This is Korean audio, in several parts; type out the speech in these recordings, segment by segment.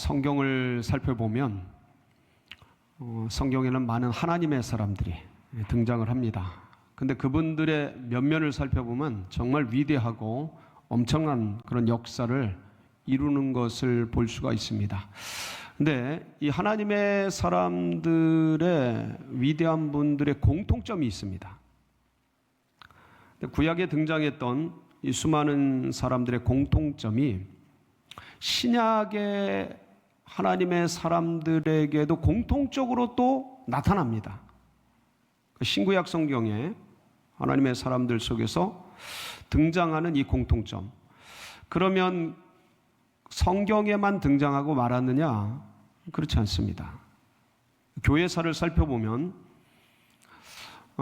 성경을 살펴보면 성경에는 많은 하나님의 사람들이 등장을 합니다. 근데 그분들의 면면을 살펴보면 정말 위대하고 엄청난 그런 역사를 이루는 것을 볼 수가 있습니다. 근데 이 하나님의 사람들의 위대한 분들의 공통점이 있습니다. 구약에 등장했던 이 수많은 사람들의 공통점이 신약의 하나님의 사람들에게도 공통적으로 또 나타납니다. 신구약 성경에 하나님의 사람들 속에서 등장하는 이 공통점. 그러면 성경에만 등장하고 말았느냐? 그렇지 않습니다. 교회사를 살펴보면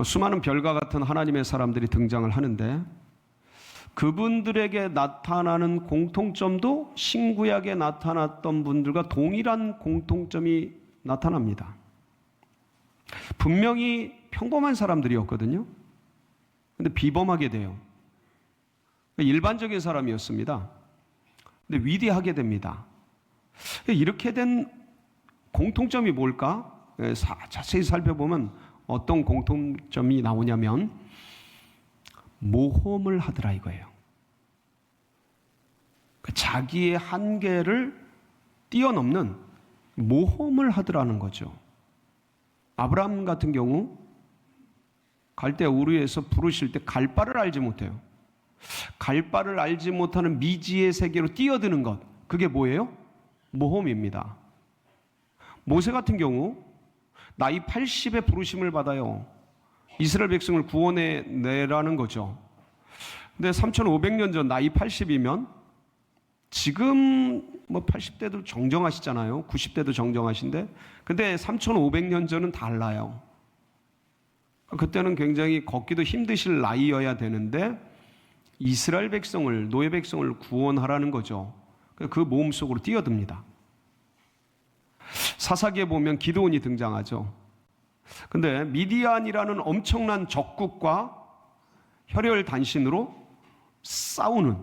수많은 별과 같은 하나님의 사람들이 등장을 하는데 그분들에게 나타나는 공통점도 신구약에 나타났던 분들과 동일한 공통점이 나타납니다. 분명히 평범한 사람들이었거든요. 근데 비범하게 돼요. 일반적인 사람이었습니다. 근데 위대하게 됩니다. 이렇게 된 공통점이 뭘까? 자세히 살펴보면 어떤 공통점이 나오냐면 모험을 하더라 이거예요. 자기의 한계를 뛰어넘는 모험을 하더라는 거죠. 아브라함 같은 경우 갈대 우르에서 부르실 때 갈 바를 알지 못해요. 갈 바를 알지 못하는 미지의 세계로 뛰어드는 것, 그게 뭐예요? 모험입니다. 모세 같은 경우 나이 80에 부르심을 받아요. 이스라엘 백성을 구원해 내라는 거죠. 근데 3500년 전 나이 80이면 지금 80대도 정정하시잖아요. 90대도 정정하신데 근데 3500년 전은 달라요. 그때는 굉장히 걷기도 힘드실 나이여야 되는데 이스라엘 백성을, 노예 백성을 구원하라는 거죠. 그 모험 속으로 뛰어듭니다. 사사기에 보면 기드온이 등장하죠. 근데 미디안이라는 엄청난 적국과 혈혈단신으로 싸우는,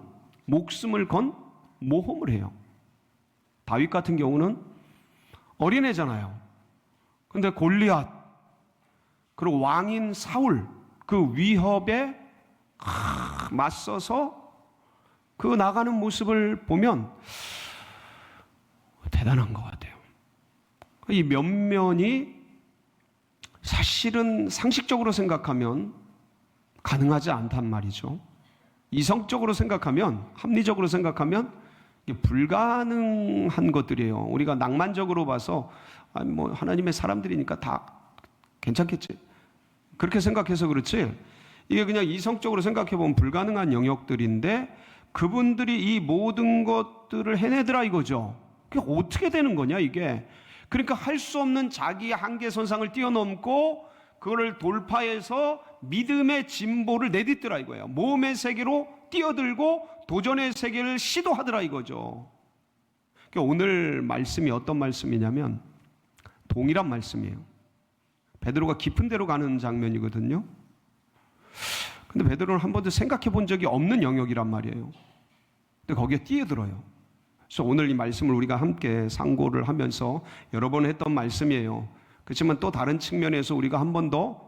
목숨을 건 모험을 해요. 다윗 같은 경우는 어린애잖아요. 근데 골리앗, 그리고 왕인 사울, 그 위협에 맞서서 그 나가는 모습을 보면 대단한 것 같아요. 이 면면이 사실은 상식적으로 생각하면 가능하지 않단 말이죠. 이성적으로 생각하면, 합리적으로 생각하면 이게 불가능한 것들이에요. 우리가 낭만적으로 봐서 하나님의 사람들이니까 다 괜찮겠지, 그렇게 생각해서 그렇지, 이게 그냥 이성적으로 생각해보면 불가능한 영역들인데 그분들이 이 모든 것들을 해내더라 이거죠. 그게 어떻게 되는 거냐 이게. 그러니까 할 수 없는 자기의 한계 선상을 뛰어넘고 그거를 돌파해서 믿음의 진보를 내딛더라 이거예요. 모험의 세계로 뛰어들고 도전의 세계를 시도하더라 이거죠. 그러니까 오늘 말씀이 어떤 말씀이냐면 동일한 말씀이에요. 베드로가 깊은 데로 가는 장면이거든요. 근데 베드로는 한 번도 생각해 본 적이 없는 영역이란 말이에요. 근데 거기에 뛰어들어요. 그래서 오늘 이 말씀을 우리가 함께 상고를 하면서 여러 번 했던 말씀이에요. 그렇지만 또 다른 측면에서 우리가 한 번 더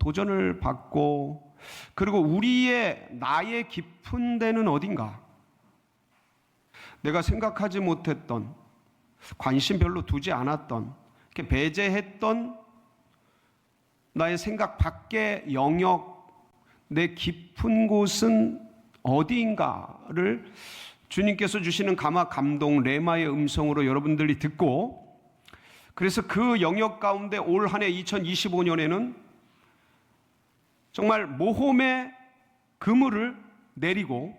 도전을 받고, 그리고 우리의 나의 깊은 데는 어딘가, 내가 생각하지 못했던, 관심 별로 두지 않았던, 이렇게 배제했던 나의 생각 밖의 영역, 내 깊은 곳은 어디인가를 주님께서 주시는 감화, 감동, 레마의 음성으로 여러분들이 듣고, 그래서 그 영역 가운데 올 한 해 2025년에는 정말 모험의 그물을 내리고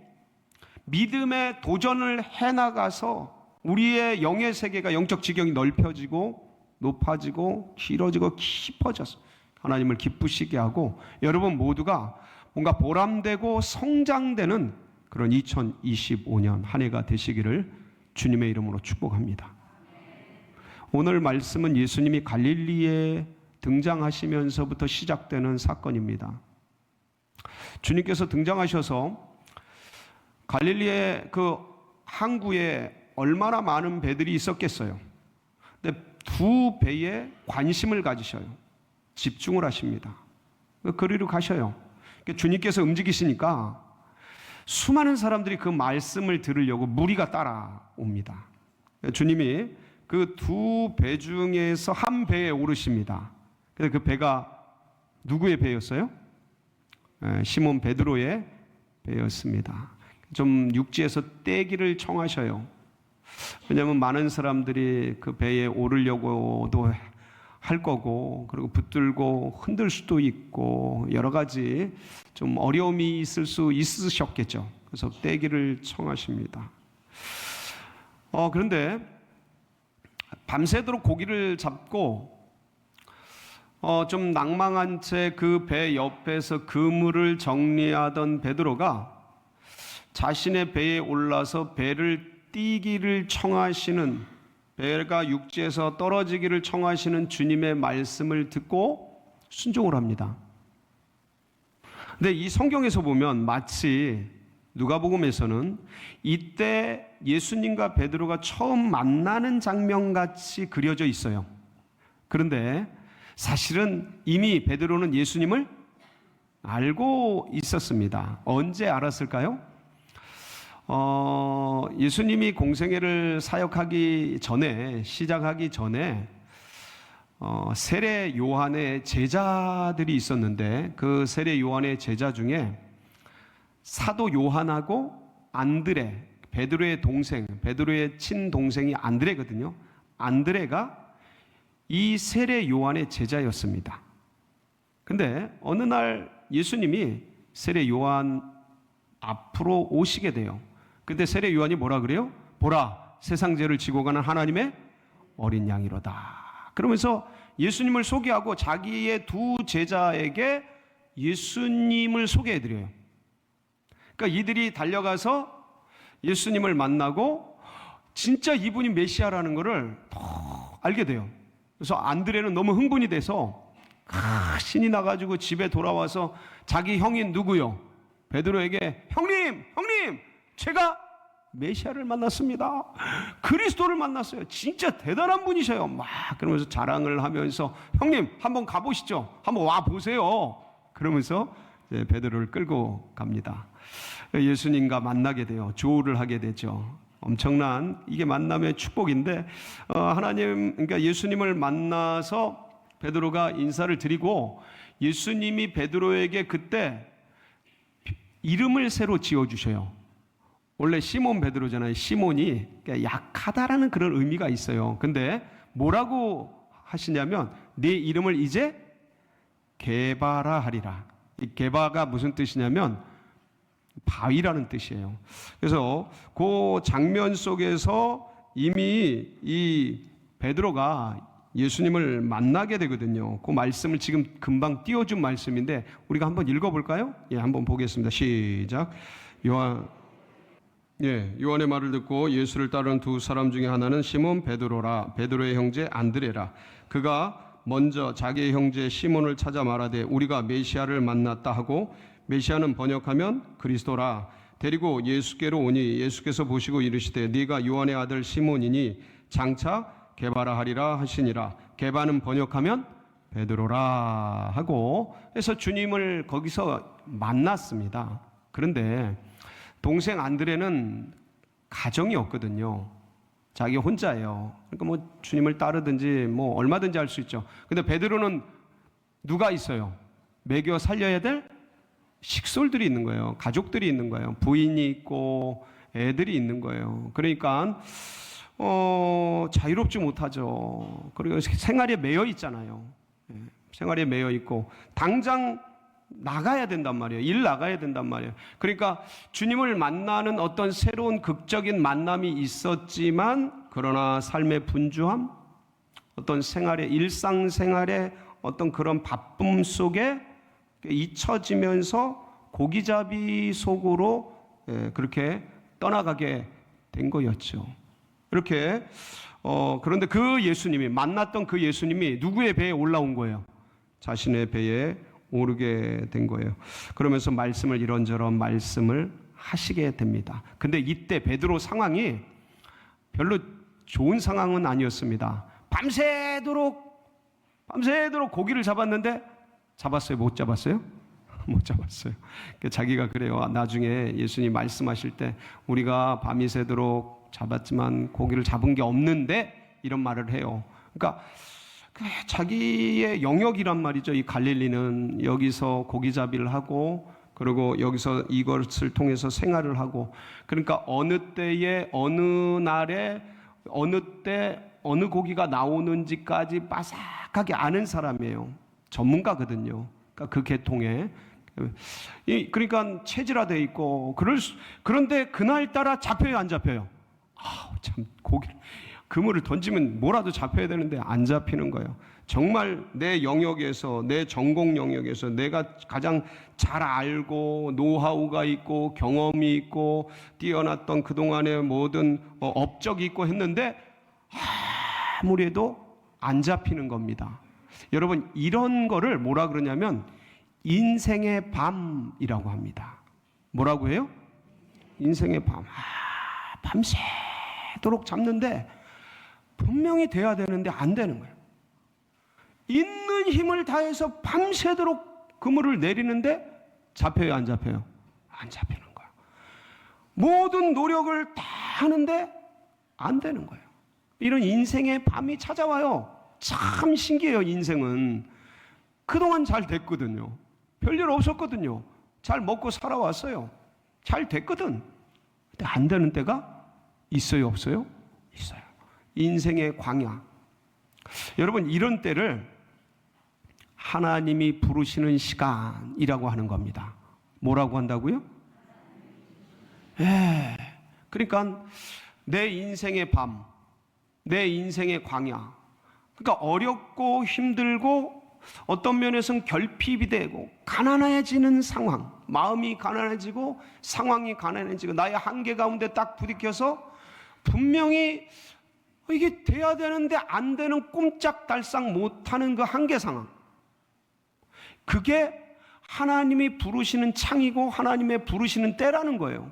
믿음의 도전을 해나가서 우리의 영의 세계가, 영적 지경이 넓혀지고 높아지고 길어지고 깊어져서 하나님을 기쁘시게 하고 여러분 모두가 뭔가 보람되고 성장되는 그런 2025년 한 해가 되시기를 주님의 이름으로 축복합니다. 오늘 말씀은 예수님이 갈릴리에 등장하시면서부터 시작되는 사건입니다. 주님께서 등장하셔서 갈릴리의 그 항구에 얼마나 많은 배들이 있었겠어요. 근데 두 배에 관심을 가지셔요. 집중을 하십니다. 그리로 가셔요. 주님께서 움직이시니까 수많은 사람들이 그 말씀을 들으려고 무리가 따라옵니다. 주님이 그 두 배 중에서 한 배에 오르십니다. 그래서 그 배가 누구의 배였어요? 시몬 베드로의 배였습니다. 좀 육지에서 떼기를 청하셔요. 왜냐하면 많은 사람들이 그 배에 오르려고도 할 거고, 그리고 붙들고 흔들 수도 있고 여러 가지 좀 어려움이 있을 수 있으셨겠죠. 그래서 떼기를 청하십니다. 그런데 밤새도록 고기를 잡고 좀 낭망한 채 그 배 옆에서 그물을 정리하던 베드로가 자신의 배에 올라서 배를 띄기를 청하시는, 배가 육지에서 떨어지기를 청하시는 주님의 말씀을 듣고 순종을 합니다. 근데 이 성경에서 보면 마치 누가복음에서는 이때 예수님과 베드로가 처음 만나는 장면같이 그려져 있어요. 그런데 사실은 이미 베드로는 예수님을 알고 있었습니다. 언제 알았을까요? 예수님이 공생애를 사역하기 전에, 시작하기 전에 세례 요한의 제자들이 있었는데, 그 세례 요한의 제자 중에 사도 요한하고 안드레, 베드로의 동생, 베드로의 친동생이 안드레거든요. 안드레가 이 세례 요한의 제자였습니다. 근데 어느 날 예수님이 세례 요한 앞으로 오시게 돼요. 그때 세례 요한이 뭐라 그래요? 보라, 세상 죄를 지고 가는 하나님의 어린 양이로다. 그러면서 예수님을 소개하고 자기의 두 제자에게 예수님을 소개해드려요. 그러니까 이들이 달려가서 예수님을 만나고 진짜 이분이 메시아라는 것을 더 알게 돼요. 그래서 안드레는 너무 흥분이 돼서 신이 나가지고 집에 돌아와서 자기 형인 누구요? 베드로에게 형님 제가 메시아를 만났습니다. 그리스도를 만났어요. 진짜 대단한 분이셔요. 막 그러면서 자랑을 하면서 형님 한번 가보시죠. 한번 와 보세요. 그러면서 이제 베드로를 끌고 갑니다. 예수님과 만나게 돼요. 조우를 하게 되죠. 엄청난 이게 만남의 축복인데 그러니까 예수님을 만나서 베드로가 인사를 드리고 예수님이 베드로에게 그때 이름을 새로 지어주셔요. 원래 시몬 베드로잖아요. 시몬이 약하다라는 그런 의미가 있어요. 근데 뭐라고 하시냐면 네 이름을 이제 게바라 하리라. 이 게바가 무슨 뜻이냐면 바위라는 뜻이에요. 그래서 그 장면 속에서 이미 이 베드로가 예수님을 만나게 되거든요. 그 말씀을 지금 금방 띄워준 말씀인데 우리가 한번 읽어볼까요? 예, 한번 보겠습니다. 시작. 요한의 말을 듣고 예수를 따르는 두 사람 중에 하나는 시몬 베드로라. 베드로의 형제 안드레라. 그가 먼저 자기의 형제 시몬을 찾아 말하되 우리가 메시아를 만났다 하고, 메시아는 번역하면 그리스도라. 데리고 예수께로 오니 예수께서 보시고 이르시되 네가 요한의 아들 시몬이니 장차 게바라 하리라 하시니라. 게바는 번역하면 베드로라 하고 해서 주님을 거기서 만났습니다. 그런데 동생 안드레는 가정이 없거든요. 자기 혼자예요. 그러니까 뭐 주님을 따르든지 뭐 얼마든지 할 수 있죠. 근데 베드로는 누가 있어요? 먹여 살려야 될 식솔들이 있는 거예요. 가족들이 있는 거예요. 부인이 있고 애들이 있는 거예요. 그러니까 자유롭지 못하죠. 그리고 생활에 매여 있잖아요. 생활에 매여 있고 당장 나가야 된단 말이에요. 일 나가야 된단 말이에요. 그러니까 주님을 만나는 어떤 새로운 극적인 만남이 있었지만 그러나 삶의 분주함, 어떤 생활의 일상생활의 어떤 그런 바쁨 속에 잊혀지면서 고기잡이 속으로 그렇게 떠나가게 된 거였죠. 이렇게 그런데 그 예수님이 만났던 그 예수님이 누구의 배에 올라온 거예요? 자신의 배에 오르게 된 거예요. 그러면서 말씀을 이런저런 말씀을 하시게 됩니다. 근데 이때 베드로 상황이 별로 좋은 상황은 아니었습니다. 밤새도록 고기를 잡았는데 잡았어요? 못 잡았어요? 못 잡았어요. 자기가 그래요. 나중에 예수님 말씀하실 때 우리가 밤이 새도록 잡았지만 고기를 잡은 게 없는데 이런 말을 해요. 그러니까 자기의 영역이란 말이죠. 이 갈릴리는 여기서 고기잡이를 하고 그리고 여기서 이것을 통해서 생활을 하고, 그러니까 어느 때에 어느 날에 어느 때 어느 고기가 나오는지까지 빠삭하게 아는 사람이에요. 전문가거든요. 그러니까 그 계통에. 그러니까 체질화되어 있고 그런데 그날따라 잡혀요, 안 잡혀요? 참, 그물을 던지면 뭐라도 잡혀야 되는데 안 잡히는 거예요. 정말 내 영역에서, 내 전공 영역에서 내가 가장 잘 알고 노하우가 있고 경험이 있고 뛰어났던 그동안의 모든 업적이 있고 했는데 아무리 해도 안 잡히는 겁니다. 여러분, 이런 거를 뭐라 그러냐면 인생의 밤이라고 합니다. 뭐라고 해요? 인생의 밤. 밤새도록 잡는데 분명히 돼야 되는데 안 되는 거예요. 있는 힘을 다해서 밤새도록 그물을 내리는데 잡혀요, 안 잡혀요? 안 잡히는 거예요. 모든 노력을 다 하는데 안 되는 거예요. 이런 인생의 밤이 찾아와요. 참 신기해요. 인생은 그동안 잘 됐거든요. 별일 없었거든요. 잘 먹고 살아왔어요. 잘 됐거든. 근데 안 되는 때가 있어요, 없어요? 있어요. 인생의 광야. 여러분, 이런 때를 하나님이 부르시는 시간이라고 하는 겁니다. 뭐라고 한다고요? 그러니까 내 인생의 밤, 내 인생의 광야. 그러니까 어렵고 힘들고 어떤 면에서는 결핍이 되고 가난해지는 상황, 마음이 가난해지고 상황이 가난해지고 나의 한계 가운데 딱 부딪혀서 분명히 이게 돼야 되는데 안 되는, 꼼짝달싹 못하는 그 한계 상황, 그게 하나님이 부르시는 창이고 하나님의 부르시는 때라는 거예요.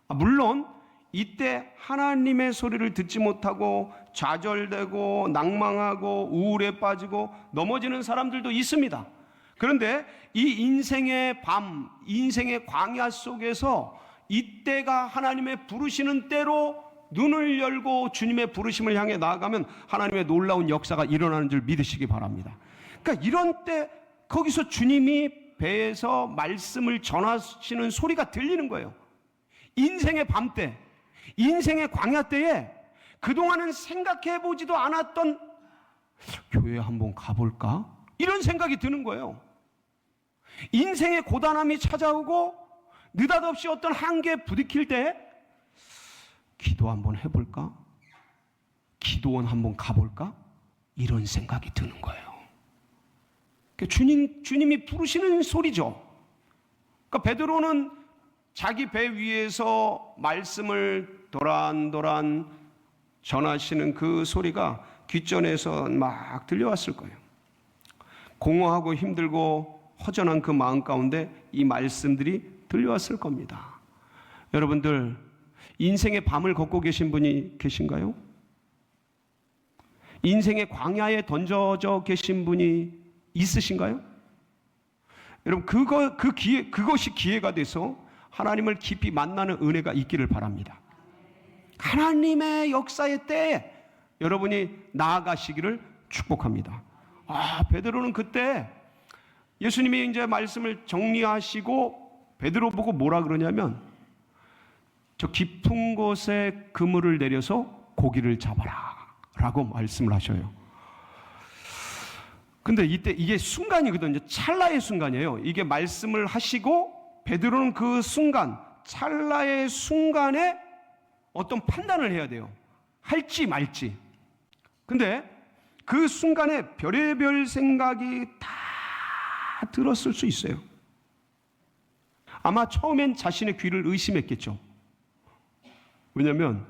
물론 이때 하나님의 소리를 듣지 못하고 좌절되고 낭망하고 우울에 빠지고 넘어지는 사람들도 있습니다. 그런데 이 인생의 밤, 인생의 광야 속에서 이때가 하나님의 부르시는 때로 눈을 열고 주님의 부르심을 향해 나아가면 하나님의 놀라운 역사가 일어나는 줄 믿으시기 바랍니다. 그러니까 이런 때 거기서 주님이 배에서 말씀을 전하시는 소리가 들리는 거예요. 인생의 밤 때, 인생의 광야 때에 그동안은 생각해보지도 않았던 교회 한번 가볼까? 이런 생각이 드는 거예요. 인생의 고단함이 찾아오고 느닷없이 어떤 한계에 부딪힐 때 기도 한번 해볼까? 기도원 한번 가볼까? 이런 생각이 드는 거예요. 주님이 부르시는 소리죠. 그러니까 베드로는 자기 배 위에서 말씀을 도란도란 전하시는 그 소리가 귓전에서 막 들려왔을 거예요. 공허하고 힘들고 허전한 그 마음 가운데 이 말씀들이 들려왔을 겁니다. 여러분들, 인생의 밤을 걷고 계신 분이 계신가요? 인생의 광야에 던져져 계신 분이 있으신가요? 여러분, 그것이 기회가 돼서 하나님을 깊이 만나는 은혜가 있기를 바랍니다. 하나님의 역사의 때에 여러분이 나아가시기를 축복합니다. 베드로는 그때 예수님이 이제 말씀을 정리하시고 베드로 보고 뭐라 그러냐면, 저 깊은 곳에 그물을 내려서 고기를 잡아라 라고 말씀을 하셔요. 근데 이때 이게 순간이거든요. 찰나의 순간이에요. 이게 말씀을 하시고 베드로는 그 순간, 찰나의 순간에 어떤 판단을 해야 돼요. 할지 말지. 근데 그 순간에 별의별 생각이 다 들었을 수 있어요. 아마 처음엔 자신의 귀를 의심했겠죠. 왜냐하면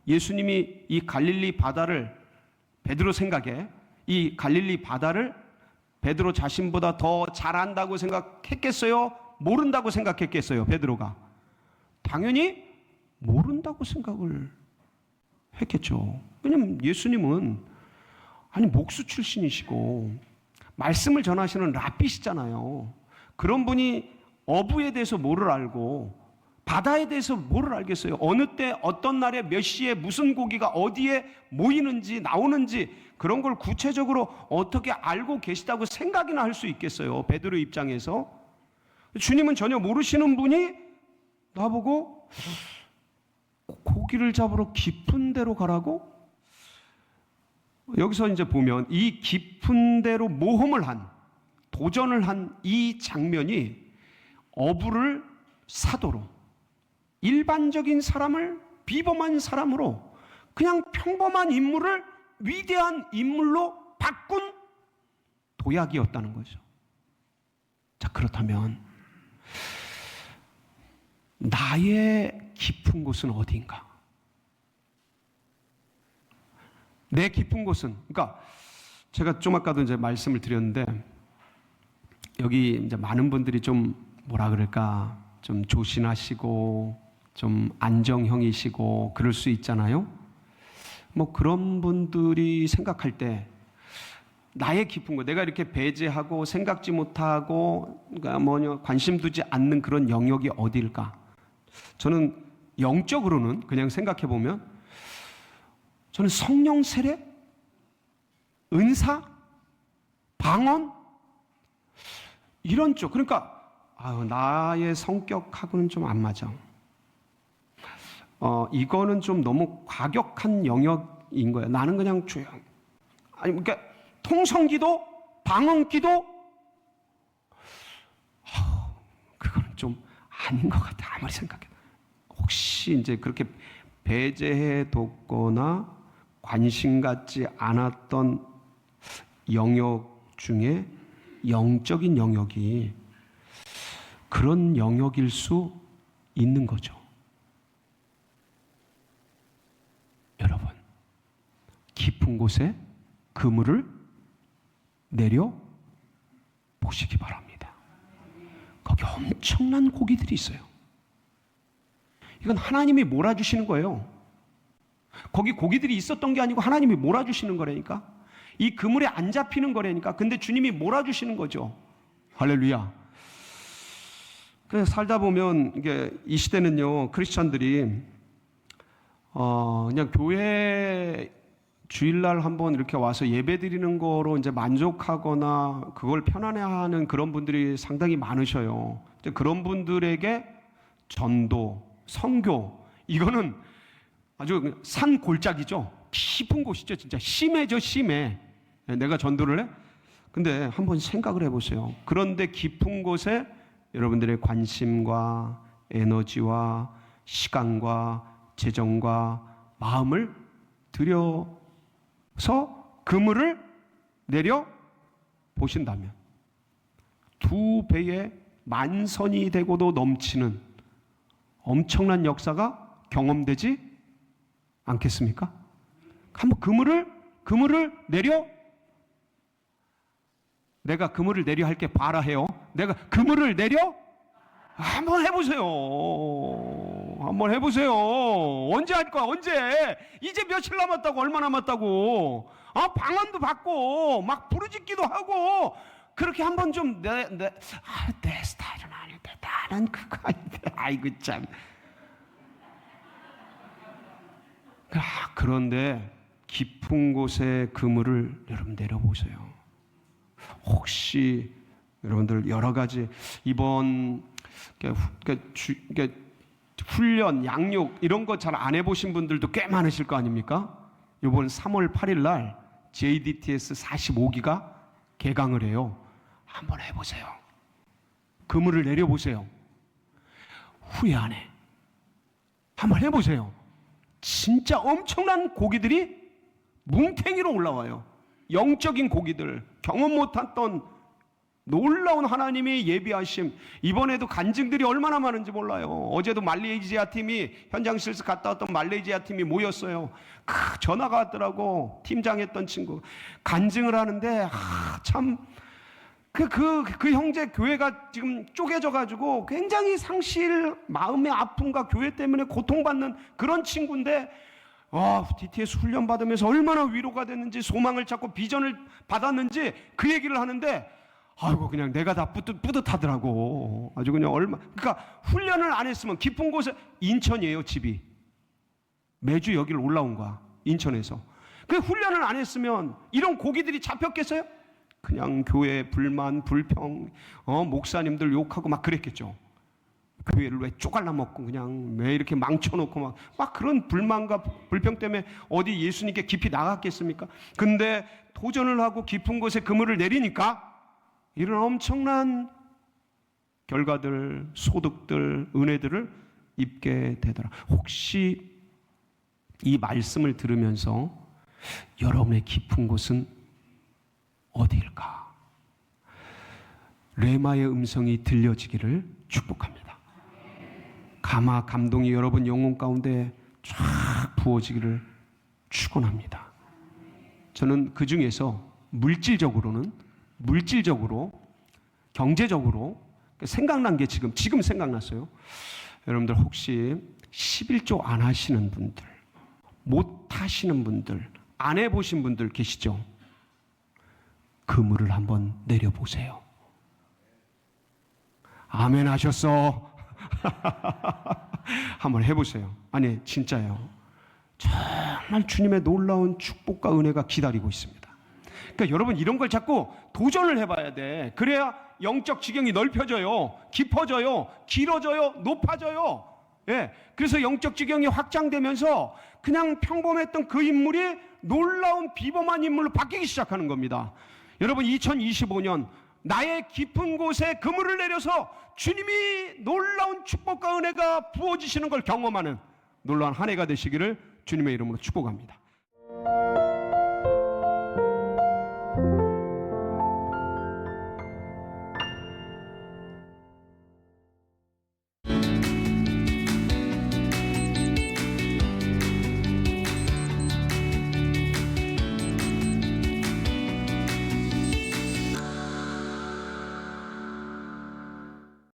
예수님이 이 갈릴리 바다를, 베드로 생각에 이 갈릴리 바다를 베드로 자신보다 더 잘한다고 생각했겠어요? 모른다고 생각했겠어요? 베드로가 당연히 모른다고 생각을 했겠죠. 왜냐면 예수님은 목수 출신이시고 말씀을 전하시는 랍비시잖아요. 그런 분이 어부에 대해서 뭐를 알고 바다에 대해서 뭐를 알겠어요? 어느 때 어떤 날에 몇 시에 무슨 고기가 어디에 모이는지 나오는지 그런 걸 구체적으로 어떻게 알고 계시다고 생각이나 할 수 있겠어요? 베드로 입장에서. 주님은 전혀 모르시는 분이 나보고 고기를 잡으러 깊은 데로 가라고? 여기서 이제 보면 이 깊은 데로 모험을 한, 도전을 한 이 장면이 어부를 사도로, 일반적인 사람을 비범한 사람으로, 그냥 평범한 인물을 위대한 인물로 바꾼 도약이었다는 거죠. 자, 그렇다면 나의 깊은 곳은 어디인가? 내 깊은 곳은, 그러니까 제가 좀 아까도 이제 말씀을 드렸는데, 여기 이제 많은 분들이 좀 뭐라 그럴까, 좀 조신하시고 좀 안정형이시고 그럴 수 있잖아요. 뭐 그런 분들이 생각할 때 나의 깊은 곳, 내가 이렇게 배제하고 생각지 못하고 그러니까 관심 두지 않는 그런 영역이 어디일까? 저는 영적으로는 그냥 생각해 보면 저는 성령 세례, 은사, 방언 이런 쪽. 그러니까 나의 성격하고는 좀 안 맞아. 이거는 좀 너무 과격한 영역인 거예요. 나는 그냥 조용. 그러니까 통성기도, 방언기도, 그거는 좀 아닌 것 같아. 아무리 생각해. 혹시 이제 그렇게 배제해 뒀거나 관심 갖지 않았던 영역 중에 영적인 영역이 그런 영역일 수 있는 거죠. 여러분, 깊은 곳에 그물을 내려 보시기 바랍니다. 거기 엄청난 고기들이 있어요. 이건 하나님이 몰아주시는 거예요. 거기 고기들이 있었던 게 아니고 하나님이 몰아주시는 거라니까. 이 그물에 안 잡히는 거라니까. 근데 주님이 몰아주시는 거죠. 할렐루야. 그래서 살다 보면 이게 이 시대는요, 크리스찬들이 그냥 교회 주일날 한번 이렇게 와서 예배 드리는 거로 이제 만족하거나 그걸 편안해하는 그런 분들이 상당히 많으셔요. 그런 분들에게 전도, 선교, 이거는 아주 산 골짜기죠. 깊은 곳이죠. 진짜 심해져, 심해. 내가 전도를 해? 근데 한번 생각을 해보세요. 그런데 깊은 곳에 여러분들의 관심과 에너지와 시간과 재정과 마음을 들여서 그물을 내려 보신다면 2배의 만선이 되고도 넘치는 엄청난 역사가 경험되지 않겠습니까? 한번 그물을 내려, 내가 그물을 내려 할게 봐라 해요. 내가 그물을 내려 한번 해보세요. 한번 해보세요. 언제 할 거야? 언제? 이제 며칠 남았다고, 얼마 남았다고? 방언도 받고 막 부르짖기도 하고 그렇게 한번 좀 내 스타일은 아닌데, 나는 그거 아닌데, 아이고 참. 그런데 깊은 곳에 그물을 여러분 내려보세요. 혹시 여러분들 여러 가지 이번 훈련, 양육 이런 거 잘 안 해보신 분들도 꽤 많으실 거 아닙니까? 이번 3월 8일 날 JDTS 45기가 개강을 해요. 한번 해보세요. 그물을 내려보세요. 후회 안 해. 한번 해보세요. 진짜 엄청난 고기들이 뭉탱이로 올라와요. 영적인 고기들, 경험 못했던 놀라운 하나님의 예비하심. 이번에도 간증들이 얼마나 많은지 몰라요. 어제도 말레이시아 팀이, 현장 실습 갔다 왔던 말레이시아 팀이 모였어요. 전화가 왔더라고. 팀장 했던 친구 간증을 하는데 참 그 형제 교회가 지금 쪼개져 가지고 굉장히 상실, 마음의 아픔과 교회 때문에 고통받는 그런 친구인데 DTS 훈련 받으면서 얼마나 위로가 됐는지, 소망을 찾고 비전을 받았는지 그 얘기를 하는데, 아이고 그냥 내가 다 뿌듯하더라고. 아주 그냥 그러니까 훈련을 안 했으면, 깊은 곳에, 인천이에요 집이, 매주 여기를 올라온 거야, 인천에서. 그 훈련을 안 했으면 이런 고기들이 잡혔겠어요? 그냥 교회 불만, 불평, 목사님들 욕하고 막 그랬겠죠. 교회를 왜 쪼갈라 먹고 그냥 왜 이렇게 망쳐놓고 막 그런 불만과 불평 때문에 어디 예수님께 깊이 나갔겠습니까? 근데 도전을 하고 깊은 곳에 그물을 내리니까 이런 엄청난 결과들, 소득들, 은혜들을 입게 되더라. 혹시 이 말씀을 들으면서 여러분의 깊은 곳은 어디일까? 레마의 음성이 들려지기를 축복합니다. 감화, 감동이 여러분 영혼 가운데 쫙 부어지기를 축원합니다. 저는 그 중에서 물질적으로, 경제적으로 생각난 게 지금 생각났어요. 여러분들 혹시 11조 안 하시는 분들, 못 하시는 분들, 안 해보신 분들 계시죠? 그물을 한번 내려보세요. 아멘 하셨어. 한번 해보세요. 아니 진짜요. 정말 주님의 놀라운 축복과 은혜가 기다리고 있습니다. 그러니까 여러분 이런 걸 자꾸 도전을 해봐야 돼. 그래야 영적 지경이 넓혀져요, 깊어져요, 길어져요, 높아져요. 예, 그래서 영적 지경이 확장되면서 그냥 평범했던 그 인물이 놀라운 비범한 인물로 바뀌기 시작하는 겁니다. 여러분 2025년 나의 깊은 곳에 그물을 내려서 주님이 놀라운 축복과 은혜가 부어지시는 걸 경험하는 놀라운 한 해가 되시기를 주님의 이름으로 축복합니다.